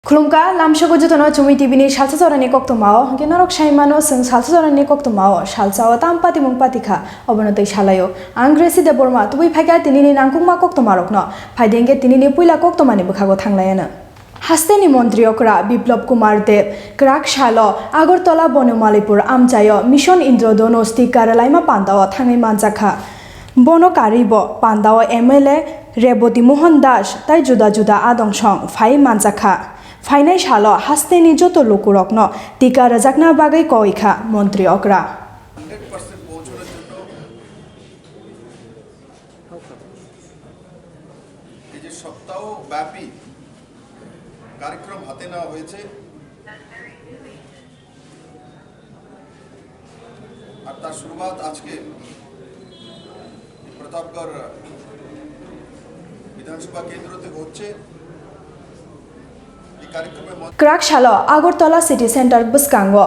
Khulumka lamshago jotono Chumui TV ni Salsa Jorani Koktwma genorok saimano sing Salsa Jorani Koktwma salsa tampati mungpatika obonotei salayo ang Gracy Debbarma tubui phaika tinini nangkungma Koktwma rokno phaidenge tinini puila Koktwma ni bukhago thanglayana Hasteni Mantri Okra Biplab Kumar Dev Krak Shalo Agartala Bonomalipur Amjayo Mission Indrodono Stikaralaima Pandao Thangai Manjakha Bono Karibo Pandao MLA Reboti Mohan Das Tai Juda Juda Adongsong Phai Manjakha Fainai shalo hasteni joto lokurokno tika rajakna bagai koikha Mantri Okra 100% পৌঁছানোর জন্য এই যে সপ্তাহব্যাপী কার্যক্রম হাতে নেওয়া হয়েছে আর তার শুরুয়াত আজকে প্রতাপগড় বিধানসভা কেন্দ্র থেকে হচ্ছে Krak Shalo Agartala City Center Buskango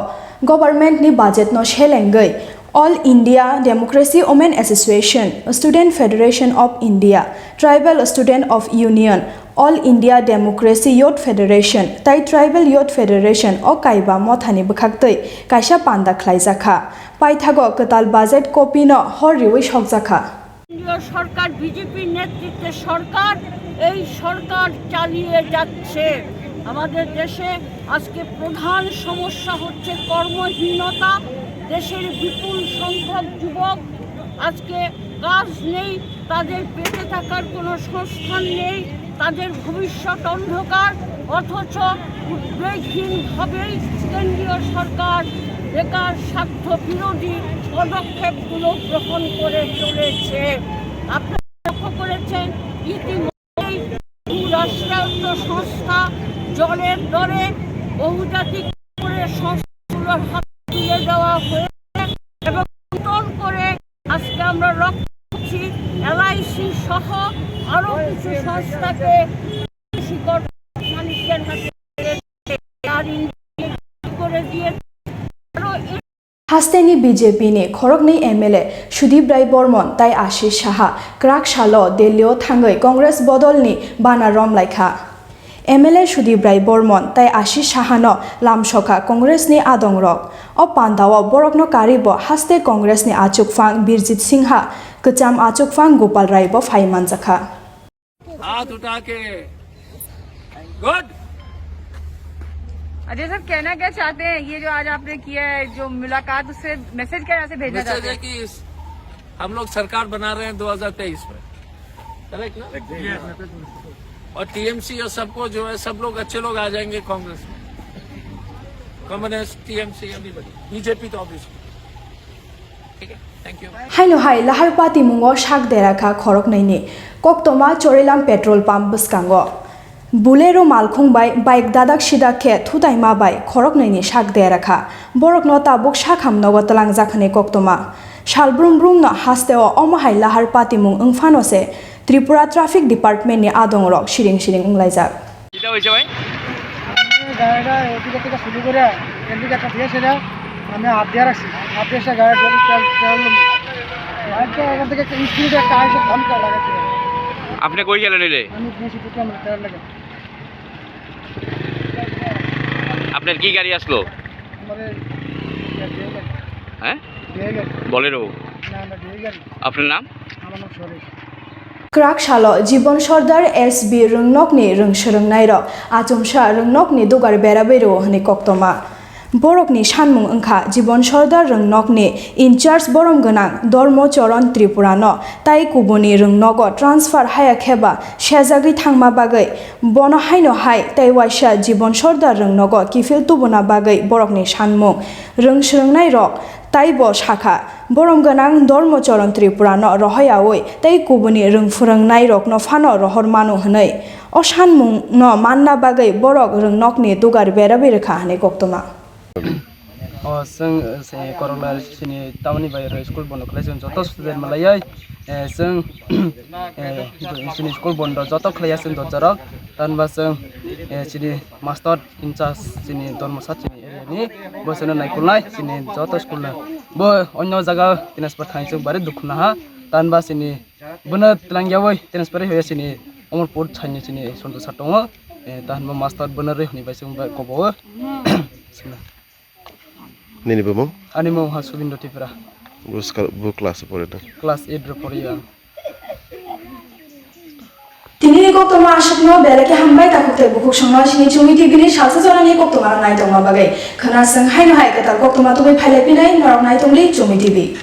Government ni budget no shelengai All India Democracy Women Association Student Federation of India Tribal Student of Union All India Democracy Youth Federation Tai Tribal Youth Federation o kaiba mothani bukhaktei kaisa panda khlaijakha paithago ketal budget copy no horiwi shokjakha কেন্দ্রীয় সরকার BJP নেতৃত্বে সরকার এই সরকার চালিয়ে যাচ্ছে আমাদের দেশে আজকে প্রধান সমস্যা হচ্ছে কর্মহীনতা দেশের বিপুল সংখ্যক যুবক আজকে কাজ নেই তাদের পেটে থাকার কোনো সংস্থান নেই তাদের ভবিষ্যৎ অন্ধকার অথচ উদ্বেগহীনভাবেই কেন্দ্রীয় সরকার বেকার স্বার্থ বিরোধী পদক্ষেপগুলো গ্রহণ করে চলেছে আপনারা লক্ষ্য করেছেন ইতিমধ্যেই রাষ্ট্রায়ত্ত সংস্থা জলের দরে বহুজাতিক সংস্থাগুলোর হাতে তুলে দেওয়া হয়েছে এবং নতুন করে আজকে আমরা লক্ষ্য করছি LIC সহ আরও কিছু সংস্থাকে মালিকদের হাতে করে দিয়ে Hasteni BJP ni Khorokni MLA Sudip Rai Bormon Tai Ashish Saha Krak Shalo Delio Thangai Congress Bodol ni Bana Rom Laikha MLA Sudip Rai Bormon Tai Ashish Saha no Lamshoka Congress ni Adongrok O Pandawa Borokno Karibo Haste Congress ni Achukfang Birjit Singha Kacham Achukfang Gopal Rai bo Phai Manjakha हाथ उठा के good Ajay sir कहना क्या चाहते हैं ये जो आज आपने किया है जो मुलाकात उससे मैसेज क्या यहाँ से भेजना चाहते हैं कि हम लोग सरकार बना रहे हैं 2023 में करेक्ट ना और टीएमसी और सबको जो है सब लोग अच्छे लोग आ जाएंगे कांग्रेस में कम्युनिस्ट टीएमसी बीजेपी तो ऑब्वियसली ठीक है thank you Haino hai lahar pati mungo shak derakha khorok naini Koktwma Chorilam petrol pump buskango Bulero malkhung bai bike dadak shida khe thutai ma bai khorok naini shak derakha borok no tabuk shakham no talang jakhane Koktwma shalbrum brum no hasteo omahai lahar pati mung ungfano se Tripura Traffic Department ni adongrok shiring shiring unglaijak এটা হইছে ভাই গাড়িটা এদিকে থেকে শুরু করে এদিকে একটা দিয়েছিল আমি হাত দিয়ে রাখছি হাত দিয়ে গাড়ি গাড়িটা এখান থেকে স্পিডে একটা আসে ঘন্টা লাগাচ্ছে আপনি কই গেলেন রে আমি বেশি টুকলাম তেল লাগে আপনার কি গাড়ি আসলো মানে হ্যাঁ বলেরো না না দিয়ে গেল আপনার নাম আমার নাম Suresh Krak Shalo Jibon Sordar SB Rungnok ni Rungshrungnai ro Achumsha Rungnok ni Dugar Berabero hani Koktwma Borok ni Shanmung Ungkha Jibon Sordar Rungnok ni In Charge Borom Gonang Dormo Choron Tripura no Tai Kubuni Rungnogo Transfer Haya Kheba Shezagri Thangma Bagai Bono Haino Hai Tai Waisha Jibon Sordar Rungnogo Kifil Tubuna Bagai Borok ni Shanmung Rungshrungnai ro Taibo Shakha Borom Gonang Dormo Choron Tripura no Rohoyaoi Tai Kubuni Rungfurungnai rok no Phano Rohor Manu Hnai O Shanmung no Manna Bagai Borok Rungnok ni Dugar Berabirkha hani Koktwma जों corona सिनि टाउननि बाहेराव school बन्द खालामो जत student मालायै जों सिनि school बन्द जत खालामो जों दजरक तानबा जों सिनि मास्टार इनचार्ज सिनि धर्मसा सिनि एरियानि बोसोनो नायखुनाय सिनि जत स्कुल बो अन्य जागा ट्रान्सफार थाङै जों बारे दुखुना हा तानबा सिनि बुनो तलांगियावै ट्रान्सफार होय सिनि अमरपुर छाइनि सिनि सन्तो सातङो tahan ma master bener ni bai sung ba kobo sina Nini bemong? ani mau ha subindo tipra Bu kelas apa itu? class 8 ro pori yang Tini Koktwma asukno belake hambai takute bukuk songno sini Chumui TV ni Salsa Jorani Koktwma nai tongma bagai khana sang haino hai katal Koktwma tubai phaile pinai norok nai tongli Chumui TV.